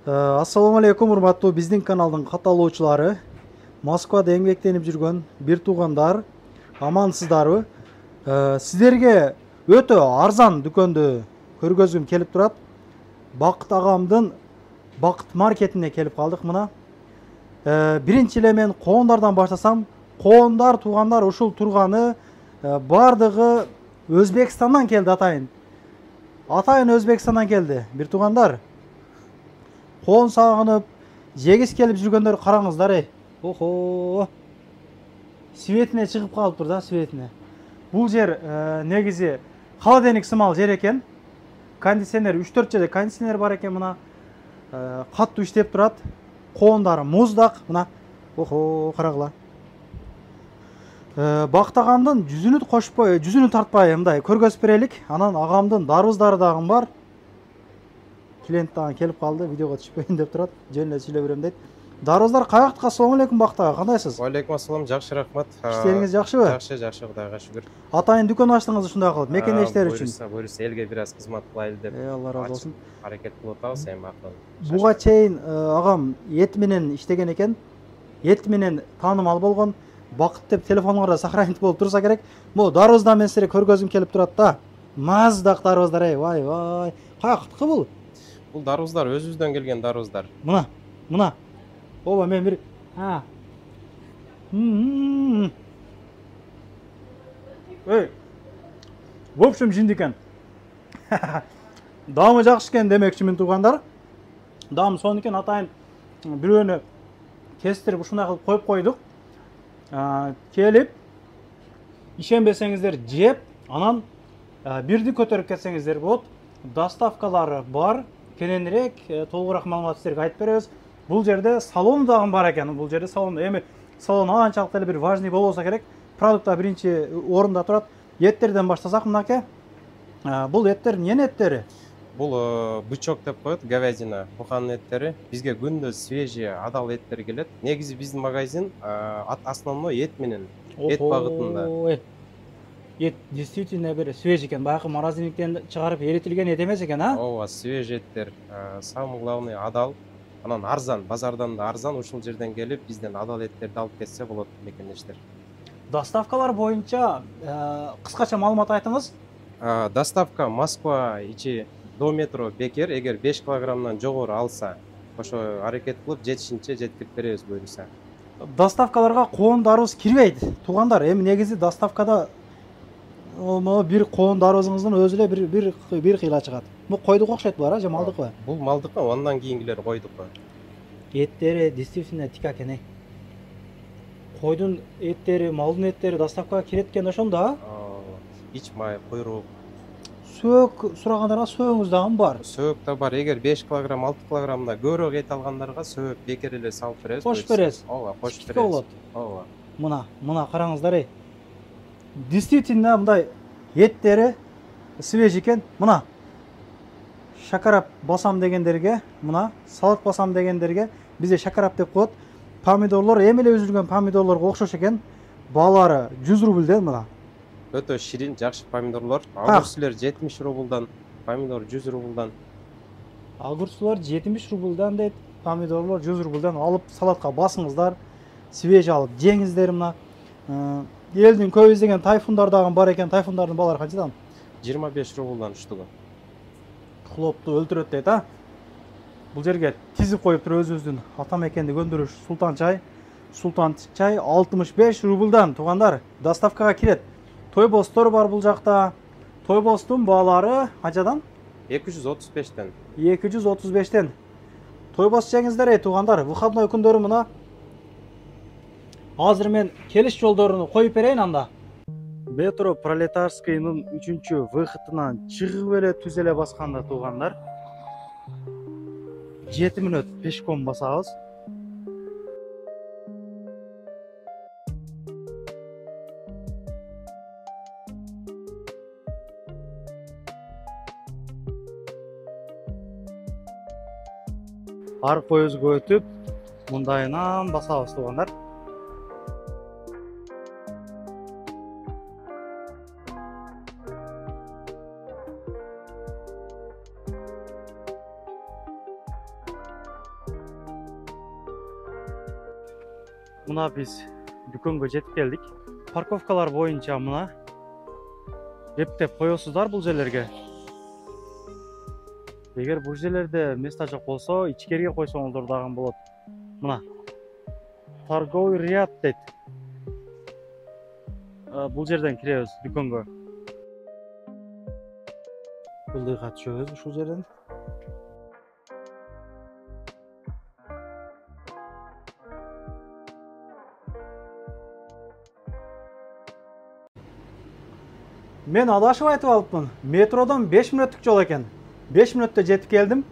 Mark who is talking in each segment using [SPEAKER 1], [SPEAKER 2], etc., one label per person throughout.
[SPEAKER 1] Ассаламу алейкум, урматтуу биздин каналдын катталуучулары. Москвада эмгектенип жүргөн бир туугандар, амансыздарбы? Сиздерге өтө арзан дүкөндү көргөзгүм келип турат. Бакыт агамдын Бакыт маркетине келип калдык мына. Биринчи эле мен коондардан баштасам. Коондар, туугандар ушул турганы бардыгы Өзбекстандан келди атайын. Атайын Өзбекстандан келди. Бир туугандар. Коон сагынып, жегис келип жүргөндөр караңыздар. Охо. Светине чыгып калыптыр да, светине. Бул жер негизи холодильник сымал жер экен. Кондиционер 3-4 жерде кондиционер бар экен мына. Каттуу иштеп турат. Коондары муздак мына. Охо, карагыла. Бакыт агамдын жүзүнү кошпой, жүзүнү тартпай мындай көргөзүп берелик. Анан агамдын дарбыздары дагы бар. Клиент дагы келип калды, видеого түшпөйүн деп турат. Жөн эле сүйлөп берем дейт. Дарбыздар каяктыкка? Ассаламу алейкум Бакыт ага, кандайсыз?
[SPEAKER 2] Алейкум ассалам, жакшы рахмат.
[SPEAKER 1] Иштериңиз жакшыбы?
[SPEAKER 2] Жакшы, Кудайга шүгүр.
[SPEAKER 1] Атайын дүкөн ачтыңыз ушундай кылып, мекенде иштер үчүн.
[SPEAKER 2] Буюрса элге бир аз кызмат кылайлы деп.
[SPEAKER 1] Алла разы болсун.
[SPEAKER 2] Аракет кылып атабыз, эми акыл.
[SPEAKER 1] Буга чейин агам эт менен иштеген экен. Эт менен таанымал болгон. Бакыт деп телефонгордо сохранить болуп турса керек. Могу дарбыздан мен силерге көргөзүм келип турат да. Маздак дарбыздар, вай. Каяктыкы бул?
[SPEAKER 2] Бул дарбыздар өзүбүздөн келген дарбыздар.
[SPEAKER 1] Мына. Оба мен бир в общем, жинди экен. Даамы жакшы экен демекчимин туугандар. Даам сонун экен, атайын бирөөнү кестирип ушундай кылып коюп койдук. Келип ишенбесеңиздер жеп, анан бирди көтөрүп кетсеңиздер болот. Доставкалары бар. Кененирээк толугураак маалымат сиздерге айтып беребиз. Бул жерде салон дагы бар экен. Бул жерде салон, эми салон анчалык эле бир важный болбосо керек. Продукта биринчи орунда турат. Эттерден баштасак мынакей. Бул эттер эмненин эттери?
[SPEAKER 2] Бул бычок деп коет, говядина, буканын эттери. Бизге күндө свежий, адал эттер келет. Негизи биздин магазин основной эт менен, эт багытында.
[SPEAKER 1] Эт действительно бир свежий экен. Баягы морозильниктен чыгарып эритилген эт эмес экен, а?
[SPEAKER 2] Ооба, свежий эттер. Самый главный адал. Анан арзан, базардан да арзан. Ушул жерден келип, бизден адал эттерди алып кетсе болот мекендештер.
[SPEAKER 1] Доставкалар боюнча кыскача маалымат айтыңыз.
[SPEAKER 2] Доставка Москва ичи до метро бекер. Эгер 5 килограммдан жогору алса, ошо аракет кылып жетишинче жеткирип беребиз буюрса.
[SPEAKER 1] Доставкаларга коондарыбыз кирбейт. Туугандар, эми негизи доставкада бир коон дарбызыңыздын өзү эле бир кыйла чыгат. Бул койдук окшойт булар, же малдыкпы?
[SPEAKER 2] Бул малдыкы, андан кийингилер койдук.
[SPEAKER 1] Эттери действительно тика экен. Койдун эттери, малдын эттери доставкага кирет экен ошондо, а?
[SPEAKER 2] Ич май, куйрук.
[SPEAKER 1] Сөөк сурагандарга сөөңүз дагы бар.
[SPEAKER 2] Сөөк да бар. Эгер 5 килограмм, 6 килограммда көбүрөөк эт алгандарга сөөк бекер эле салып беребиз.
[SPEAKER 1] Кошуп беребиз.
[SPEAKER 2] Ооба, кошуп
[SPEAKER 1] Тика болот.
[SPEAKER 2] Ооба.
[SPEAKER 1] Мына караңыздар. Действительно мындай эттери свежий экен. Мына шакарап басам дегендерге, мына салат басам дегендерге бизде шакарап деп коет. Помидорлор эми эле үзүлгөн помидорлорго окшош экен. Баалары 100 рубльден мына.
[SPEAKER 2] Өтө ширин, жакшы помидорлор. Огурцлар 70 рубльдан, помидор 100 рубльдан.
[SPEAKER 1] Огурцлар 70 рубльдан дейт, помидорлор 100 рубльдан алып салатка басыңыздар. Свежий алып жеңиздер мына. Элдин көп издеген тайфундар дагы бар экен. Тайфундардын баалары канчадан?
[SPEAKER 2] 25 рубльдан штугу.
[SPEAKER 1] Хлопту өлтүрөт дейт, а? Бул жерге тизип коюп туруп өзүбүздүн ата мекенди көндүрүш Султан чай 65 рубльдан туугандар доставкага кирет. Тойбостор бар бул жакта. Тойбостун баалары канчадан?
[SPEAKER 2] 235тен.
[SPEAKER 1] 235тен. Тойбост жеңиздер туугандар. Выходной күндөрү мына. Азыр мен келиш жолдоруну коюп берейин анда. Метро Пролетарскийнын 3-чү выходунан чыгып эле түз эле басканда туугандар. 7 мүнөт пешком басабыз. Арык поездге өтүп, мындайынан басабыз туугандар. Mına biz дүкөнгө жетип келдик. Парковкалар боюнча мына ептеп коесуздар бул жерлерге. Эгер бул жерлерде место жок болсо, ичкерге койсоңуздар дагы болот. Мына торговый ряд дейт. Бул жерден киребиз дүкөнгө. Ылдыйга түшөбүз ушул жерден. Мен адашып айтып алыпмын. Метродон 5 мүнөттүк жол экен. 5 мүнөттө жетип келдим.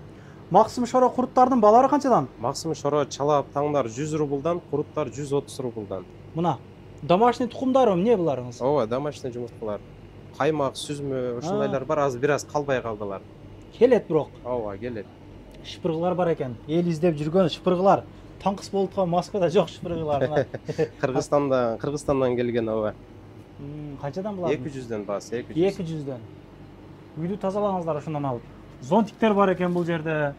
[SPEAKER 1] Максим Шоро куруттардын балары канчадан?
[SPEAKER 2] Максим Шоро чалап таңдар 100 рубльдан, куруттар 130 рубльдан.
[SPEAKER 1] Мына домашний тукумдар эмне буларыңыз?
[SPEAKER 2] Ооба, домашний жумурткалар. Каймак, сүзмө, ушундайлар бар, азыр бир аз калбай калдылар.
[SPEAKER 1] Келет бирок.
[SPEAKER 2] Ооба, келет.
[SPEAKER 1] Шыпыргылар бар экен. Эл издеп жүргөн шыпыргылар. Таңкыс болуп аткан Москвада жок шыпыргылар.
[SPEAKER 2] Кыргызстандан келген ооба.
[SPEAKER 1] Канчадан булар?
[SPEAKER 2] 200дөн басы, 200.
[SPEAKER 1] 200дөн. Үйдү тазалаңыздар ошондон алып. Зонтиктер бар экен бул жерде.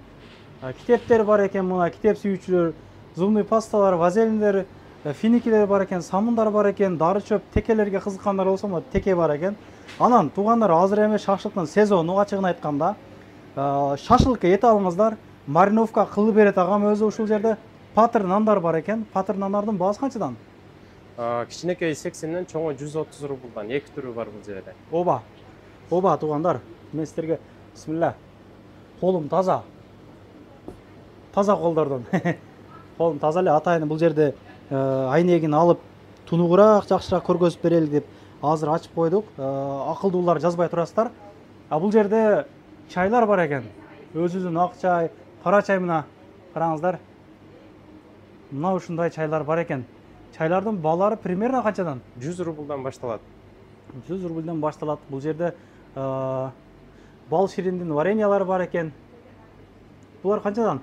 [SPEAKER 1] Китептер бар экен, мына китеп сүйүүчүлөр, зубный пасталар, вазелиндер, финикилер бар экен, самундар бар экен, дары чөп, текелерге кызыккандар болсо, мына теке бар экен. Анан туугандар, азыр эми шашлыктын сезону, ачыгын айтканда, шашлыкка эт алыңыздар. Мариновка кылып берет агам өзү ушул жерде. Патыр нандар бар экен. Патыр нандардын баасы канчадан?
[SPEAKER 2] Кичинекей 80ден, чоңу 130 рубльдан. Эки түрү бар бул жерде.
[SPEAKER 1] Оба. Оба туугандар. Мен силерге бисмилла. Колум таза. Таза колдордон. Колум таза эле, атайын бул жерде айнегин алып тунугураак, жакшыраак көргөзүп берели деп азыр ачып койдук. Акылдуулар жазбай турасыздар. Бул жерде чайлар бар экен. Өзүбүздүн ак чай, кара чай мына караңыздар. Мына ушундай чайлар бар экен. Чайлардын баалары примерно канчадан?
[SPEAKER 2] 100 рубльдан башталат.
[SPEAKER 1] 100 рубльдан башталат. Бул жерде бал шириндин вареньялары бар экен. Булар канчадан?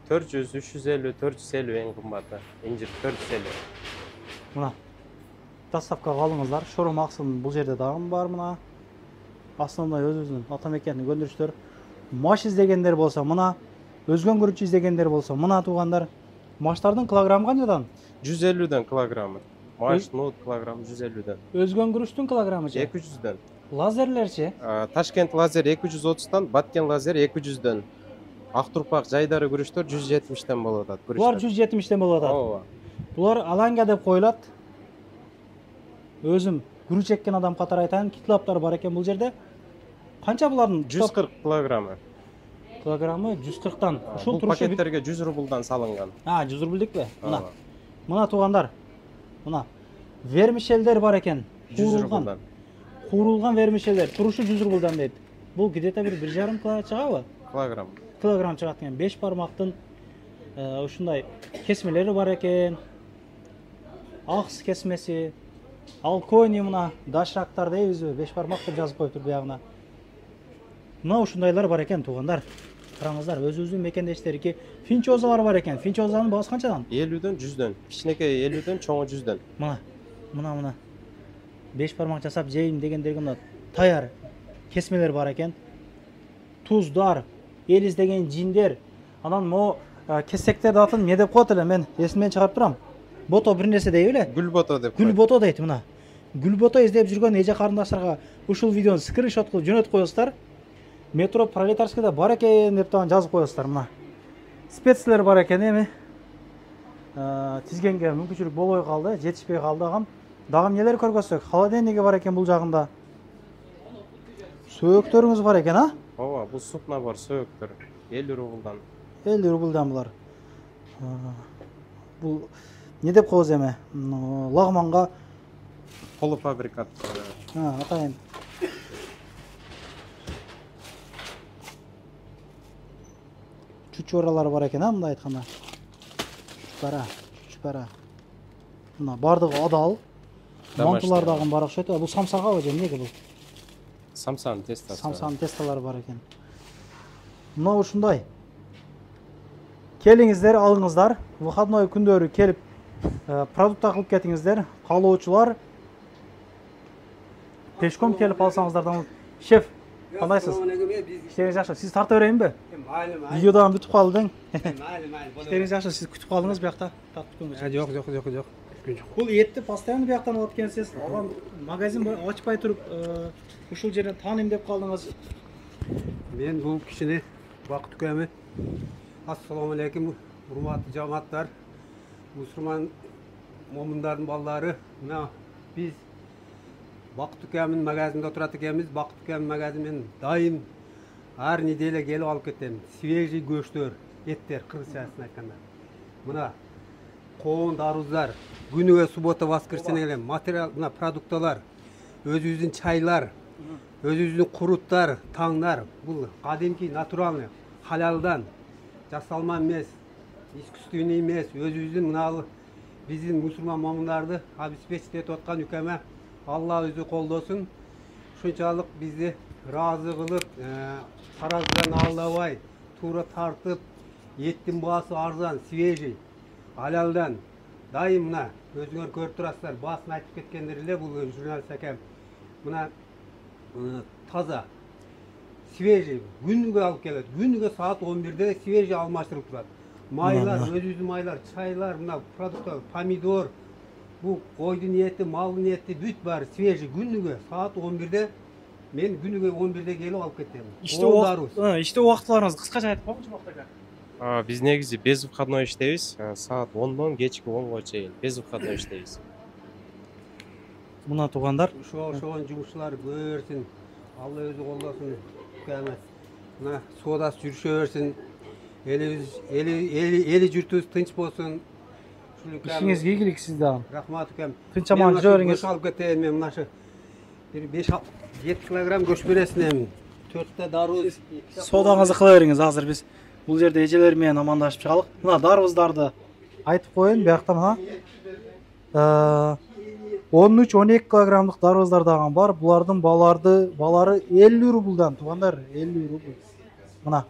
[SPEAKER 2] 400, 350, 450 эң кымбаты. Инжир 450.
[SPEAKER 1] Мына доставкага алыңыздар. Шоро Максым бул жерде дагы бар мына. Основной өзүбүздүн ата мекенин көндүрүштөр. Маш издегендер болсо мына, өзгөн күрүч издегендер болсо мына туугандар. Маштардын килограммы канчадан?
[SPEAKER 2] 150ден килограммы. Маш, нут килограмм 150ден.
[SPEAKER 1] Өзгөн күрүчтүн килограммычы?
[SPEAKER 2] 200ден.
[SPEAKER 1] Лазерлерчи?
[SPEAKER 2] Ташкент лазер 230дан, Баткен лазер 200ден. Актурпак жайдары күрүчтөр 170ден болуп атат.
[SPEAKER 1] Булар 170ден болуп атат.
[SPEAKER 2] Ооба.
[SPEAKER 1] Булар аланга деп коюлат. Өзүм күрүч эккен адам катары айтайын, китлаптар бар экен бул жерде. Канча булардын?
[SPEAKER 2] 140 килограммы.
[SPEAKER 1] Килограммы 140дан.
[SPEAKER 2] Ушул пакеттерге 100 рубльдан салынган.
[SPEAKER 1] 100 рубльдикпи? Мына. Мына туугандар. Мына вермишелдер бар экен.
[SPEAKER 2] 100 рубльдан.
[SPEAKER 1] Куурулган вермишелдер. Турушу 100 рубльдан дейт. Бул где-то бир 1,5 килограмм чыгабы?
[SPEAKER 2] Килограмм.
[SPEAKER 1] Килограмм чыгат экен. 5 бармактын ушундай кесмелери бар экен. Акс кесмеси. Алкони мына дашрактар дейбизби? 5 бармак деп жазып коюптур буягына. Мына ушундайлар бар экен туугандар. Караңыздар, өзүбүздүн мекендештерики финчозалар бар экен. Финчозанын баасы канчадан?
[SPEAKER 2] 50ден 100дөн. Кичинекей 50ден, чоңу 100дөн.
[SPEAKER 1] Мына. 5 бармак жасап жейм дегендерге мына таяр кесмелер бар экен. Туздар, эл издеген жиндер. Анан могу кесектердин атын эмне деп коет эле, мен эсимден чыгарып турам. Бото бир нерсе дейби эле?
[SPEAKER 2] Гүлбото деп.
[SPEAKER 1] Гүлбото дейт мына. Гүлбото издеп жүргөн эже карындаштарга ушул видеону скриншот кылып жөнөтүп коесуздар. Метро Пролетарскийде бар экен деп тагын жазып коесуздар мына. Спецлер бар экен эми. Тизгенге мүмкүнчүлүк болбой калды, жетишпей калды агам. Дагы эмнелер көргөзсөк? Холодильниги бар экен бул жагында. Сөөктөрүңүз бар экен, а?
[SPEAKER 2] Ооба, бул суп набор сөөктөр. 50 рубльдан.
[SPEAKER 1] 50 рубльдан булар. Бул не деп коебуз эми? Лагманга
[SPEAKER 2] Полуфабрикат.
[SPEAKER 1] Атайын. Чучуралар бар экен, мындай айтканда. Чучпара. Мына бардыгы адал. Мантулар дагы бар окшойт. Бул самсагабы же эмнеге бул?
[SPEAKER 2] Самсан тестасы.
[SPEAKER 1] Самсан тесталары бар экен. Мына ушундай. Келиңиздер, алыңыздар. Выходной күндөрү келип продукт кылып кетиңиздер. Каалоочулар пешком келип алсаңыздардан. Шеф, кандайсыз? Иштериңиз жакшы. Сиз тарта берейинби? Видеодон бүтүп калдың. Иштериңиз жакшы, сиз күтүп калдыңыз биякта.
[SPEAKER 3] Жок. кеткен жок.
[SPEAKER 1] Бул этти постоянно бияктан алат экенсиз. Ага магазин ачпай туруп ушул жерден тааныйм деп калдыңыз.
[SPEAKER 3] Мен бул кишини убакыт үкөмү. Ассаламу алейкум, урматтуу жамааттар, мусулман момундардын балдары. Мына биз Бакыт үкөмүнүн магазинде турат экенбиз. Бакыт үкөмүнүн магазинин дайым ар неделе келип алып кетем. Свежий көчтөр, эттер, кыргызчасын айтканда. Мына коон даруздар, күнүгө суббота воскресенье келем, материал, мына продукталар, өзүбүздүн чайлар, өзүбүздүн куруттар, таңдар. Бул кадимки натуральный, халалдан жасалма эмес, искусственный эмес, өзүбүздүн мына биздин мусулман момундарды обеспечить этип аткан үкөмө Алла өзү колдосун. Ушунчалык бизди ыраазы кылып, тараздан алдабай, туура тартып, еттин баасы арзан, свежий, халалдан. Дайым мына өзүңөр көрүп турасыздар, баасын айтып кеткендер эле бул журналист акам. Мына таза, свежий, күнүгө алып келет. Күнүгө саат 11-де свежий алмаштырылып турат. Майлар, өзүбүздүн майлар, чайлар, мына продуктар, помидор, бул койдун эти, малдын эти бүт баары свежий. Күнүгө саат 11-де мен күнүгө 11-де келип алып кетем.
[SPEAKER 1] Иште убактыларыңыз кыскача айтып койгучу Бакыт ака.
[SPEAKER 2] Биз негизи безвыходной иштейбиз. Саат 10дон кечки 10го чейин безвыходной иштейбиз.
[SPEAKER 1] Мына туугандар,
[SPEAKER 3] Ошон жумушчулар көрсүн. Алла өзү колдосун. Мына соодасы жүрүшө берсин. Эли журтубуз тынч болсун.
[SPEAKER 1] ишиңиз ийгилик сизде агам.
[SPEAKER 3] Рахмат үкем.
[SPEAKER 1] Тынч аман жүрө бериңиз.
[SPEAKER 3] Көч алып кетейин мен мынашы. Bir 5-7 килограмм көч бересин эми. 4 дару.
[SPEAKER 1] Соодаңызды кыла бериңиз, азыр биз бул жерде эжелер менен амандашып чыгалык. Мына дарыбыздарды айтып коеюн, биякта мына 13-12 килограммдык дарыбыздар дагы бар. Булардын балары 50 рубльдан, туугандар, 50 рубль. Мына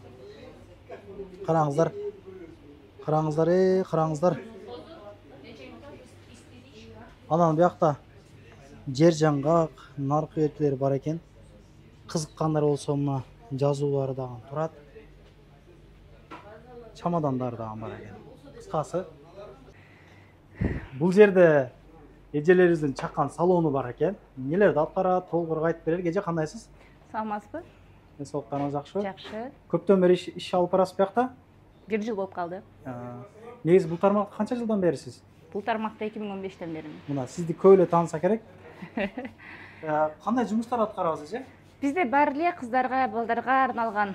[SPEAKER 1] караңыздар. Караңыздар. Анан биякта жер жаңгак, наркы этилер бар экен. Кызыккандар болсо мына жазуулары дагы турат. Чамадандар дагы бар экен. Кыскасы бул жерде эжелерибиздин чаккан салону бар экен. Нелерди аткарат, толугураак айтып берели. Эже кандайсыз?
[SPEAKER 4] Саламатсызбы?
[SPEAKER 1] Денсаулыктарыңыз жакшыбы?
[SPEAKER 4] Жакшы.
[SPEAKER 1] Көптөн бери иш алып барасыз биякта?
[SPEAKER 4] 1 жыл болуп калды.
[SPEAKER 1] Негизи бул тармакта канча жылдан берисиз?
[SPEAKER 4] Бул тармакта 2015-тен берим.
[SPEAKER 1] Мына сизди көп эле таанса керек. Кандай жумуштар аткарабыз эже?
[SPEAKER 4] Бизде баары эле кыздарга, балдарга арналган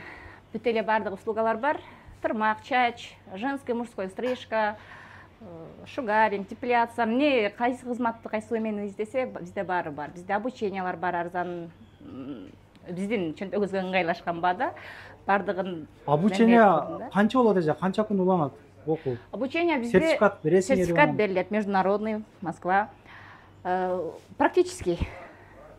[SPEAKER 4] бүт эле баардык услугалар бар. Тырмак, чач, женский, мужской стрижка, шугаринг, депиляция. Эмне кайсы кызматты кайсы эмени издесе, бизде баары бар. Бизде обучениялар бар, арзан. Биздин чөнтөгүбүзгө ыңгайлашкан баада баардыгын.
[SPEAKER 1] Обучение канча болот эже? Канча күн уланат окуу?
[SPEAKER 4] Обучение бизде
[SPEAKER 1] Сертификат бересиңер?
[SPEAKER 4] Сертификат берилет, международный, Москва. Практически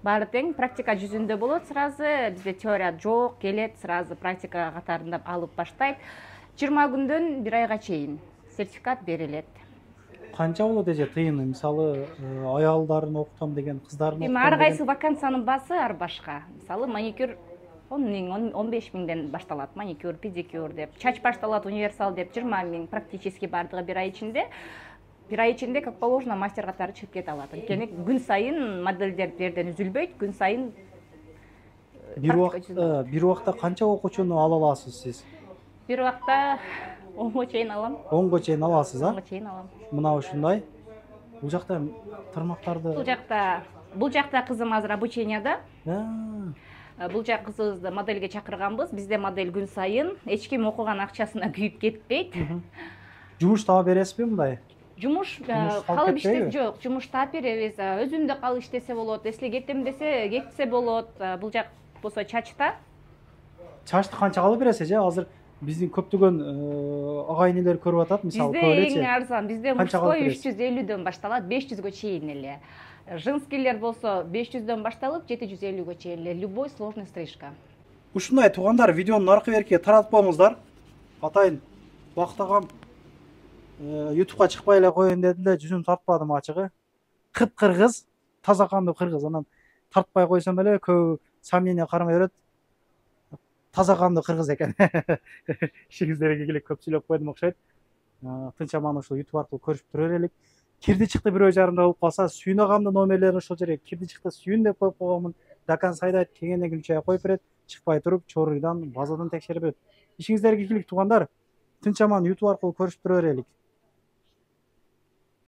[SPEAKER 4] баары тең, практика жүзүндө болот сразу. Бизде теория жок, келет сразу практика катарында алып баштайт. 20 күндөн 1 айга чейин сертификат берилет.
[SPEAKER 1] Канча болот эже тыйыны? Мисалы, аялдарын окутам деген, кыздарын окутам
[SPEAKER 4] деген.
[SPEAKER 1] деген.
[SPEAKER 4] Ар кайсы вакансиянын баасы ар башка. Мисалы, маникюр 10-15 миңден башталат, маникюр, педикюр деп. Чач башталат, универсал деп 20 миң, практически бардыгы 1 ай ичинде. 1 ай ичинде, как положено, мастер катары чыгып кете алат. Анткени күн сайын модельдер жерден үзүлбөйт, күн сайын
[SPEAKER 1] бир убакта канча окуучуну ала аласыз сиз?
[SPEAKER 4] Бир убакта 10го чейин алам.
[SPEAKER 1] 10го чейин аласыз,
[SPEAKER 4] 10го чейин алам.
[SPEAKER 1] Мына ушундай. Бул жакта тармактарды
[SPEAKER 4] Бул жакта кызым азыр обученияда. Бул жак кызыбызды модельге чакырганбыз. Бизде модель күн сайын эч ким окуган акчасына күйүп кетпейт.
[SPEAKER 1] Жумуш таап бересизби мындай?
[SPEAKER 4] Жумуш калып иштесе жок, жумуш таап беребиз. Өзүндө калып иштесе болот, эсли кетем десе кетсе болот. Бул жак болсо чачта.
[SPEAKER 1] Чачты канча калып бересиз эже? Азыр биздин көптөгөн агайнелер көрүп атат, мисалы
[SPEAKER 4] Бизде эң арзан, бизде мужской 350дөн башталат, 500гө чейин эле. Женскийлер болсо 500дөн башталып 750гө чейин эле, любой сложный стрижка.
[SPEAKER 1] Ушундай туугандар, видеонун аркы беркиге таратпаңыздар. Атайын Бакыт агам YouTube'га чыкпай эле коеюн дедим да, жүзүн тартпадым ачыгы. Кыргыз, таза кандуу кыргыз. Анан тартпай койсом эле көп сомнение кармай берет. Таза кандуу кыргыз экен. Ишиңиздерге келип көп сүйлөп койдум окшойт. Тынч аман ушул YouTube аркылуу көрүшүп турар элек. кирди чыкты бирөө жарымда болуп калса, Сүйүн агамдын номерлерин ошол жерге кирди чыкты Сүйүн деп коюп койгонмун. Дакан сайдайт кегенен кийин чая коюп берет, чыкпай туруп Чорыйдан базадан текшерип берет. Ишиңиздерге ийгилик туугандар. Тынч аман YouTube аркылуу көрүшүп турө берелик.